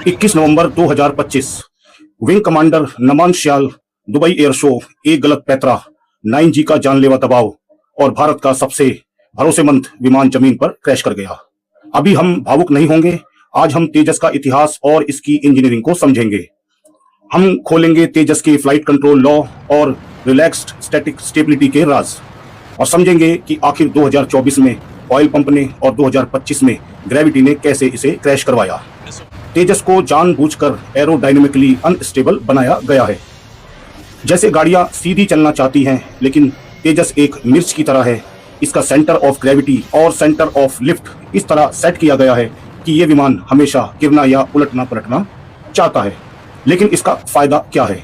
21 नवंबर 2025 wing commander Naman Syal Dubai air show एक गलत पैतरा 9G का जानलेवा दबाव और भारत का सबसे भरोसेमंद विमान जमीन पर क्रैश कर गया। अभी हम भावुक नहीं होंगे। आज हम तेजस का इतिहास और इसकी इंजीनियरिंग को समझेंगे। हम खोलेंगे तेजस के फ्लाइट कंट्रोल लॉ और रिलैक्स्ड स्टैटिक स्टेबिलिटी के राज और समझेंगे कि आखिर 2024 में ऑयल पंप ने और 2025 में ग्रेविटी ने कैसे इसे क्रैश करवाया। तेजस को जानबूझकर एरोडायनेमिकली अनस्टेबल बनाया गया है। जैसे गाड़ियां सीधी चलना चाहती हैं, लेकिन तेजस एक मिर्च की तरह है। इसका सेंटर ऑफ ग्रेविटी और सेंटर ऑफ लिफ्ट इस तरह सेट किया गया है कि ये विमान हमेशा गिरना या उलटना पलटना चाहता है। लेकिन इसका फायदा क्या है?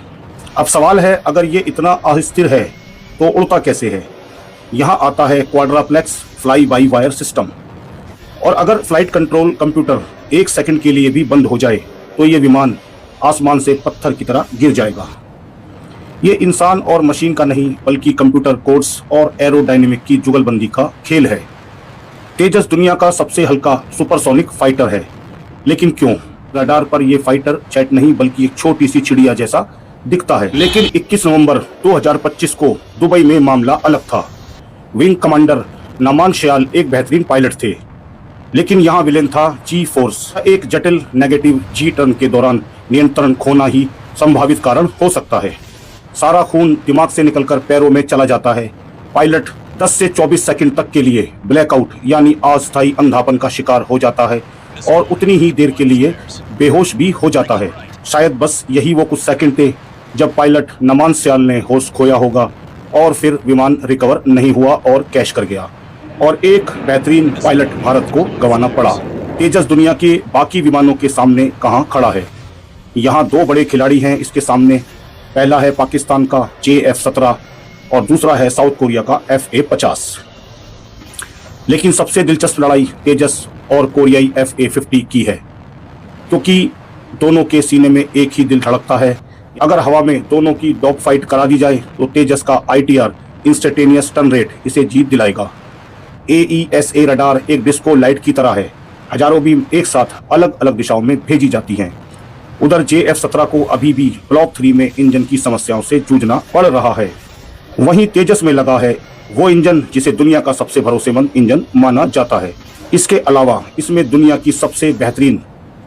अब सवाल है, अगर ये इतना अस्थिर है तो उड़ता कैसे है? यहाँ आता है क्वाड्राप्लेक्स फ्लाई बाई वायर सिस्टम। और अगर फ्लाइट कंट्रोल कंप्यूटर 1 सेकंड के लिए भी बंद हो जाए तो ये विमान आसमान से पत्थर की तरह गिर जाएगा। ये इंसान और मशीन का नहीं, बल्कि कंप्यूटर कोड्स और एरोडायनेमिक की जुगलबंदी का खेल है। तेजस दुनिया का सबसे हल्का सुपरसोनिक फाइटर है। लेकिन क्यों? रडार पर यह फाइटर जेट नहीं, बल्कि एक छोटी सी चिड़िया जैसा दिखता है। लेकिन 21 नवंबर 2025 को दुबई में मामला अलग था। विंग कमांडर नमान श्याल एक बेहतरीन पायलट थे, लेकिन यहाँ विलेन था जी फोर्स। एक जटिल नेगेटिव जी टर्न के दौरान नियंत्रण खोना ही संभावित कारण हो सकता है। सारा खून दिमाग से निकलकर पैरों में चला जाता है। पायलट 10 से 24 सेकंड तक के लिए ब्लैकआउट यानी अस्थायी अंधापन का शिकार हो जाता है और उतनी ही देर के लिए बेहोश भी हो जाता है। शायद बस यही वो कुछ सेकंड थे जब पायलट नमान श्याल ने होश खोया होगा और फिर विमान रिकवर नहीं हुआ और क्रैश कर गया और एक बेहतरीन पायलट भारत को गंवाना पड़ा। तेजस दुनिया के बाकी विमानों के सामने कहां खड़ा है? यहाँ 2 बड़े खिलाड़ी हैं इसके सामने। पहला है पाकिस्तान का JF-17 और दूसरा है साउथ कोरिया का FA-50। लेकिन सबसे दिलचस्प लड़ाई तेजस और कोरियाई FA-50 की है, क्योंकि दोनों के सीने में एक ही दिल धड़कता है। अगर हवा में दोनों की डॉग फाइट करा दी जाए तो तेजस का ITR इंस्टेंटेनियस टर्न रेट इसे जीत दिलाएगा। AESA रडार एक डिस्को लाइट की तरह है। हजारों बीम एक साथ अलग अलग दिशाओं में भेजी जाती हैं। उधर JF-17 को अभी भी ब्लॉक 3 में इंजन की समस्याओं से जूझना पड़ रहा है। वहीं तेजस में लगा है वो इंजन जिसे दुनिया का सबसे भरोसेमंद इंजन माना जाता है। इसके अलावा इसमें दुनिया की सबसे बेहतरीन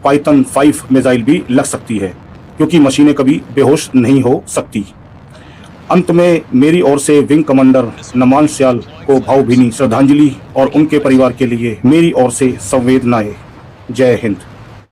पाइथन 5 मिसाइल भी लग सकती है, क्योंकि मशीनें कभी बेहोश नहीं हो सकती। अंत में मेरी ओर से विंग कमांडर नमान श्याल को भावभीनी श्रद्धांजलि और उनके परिवार के लिए मेरी ओर से संवेदनाएं। जय हिंद।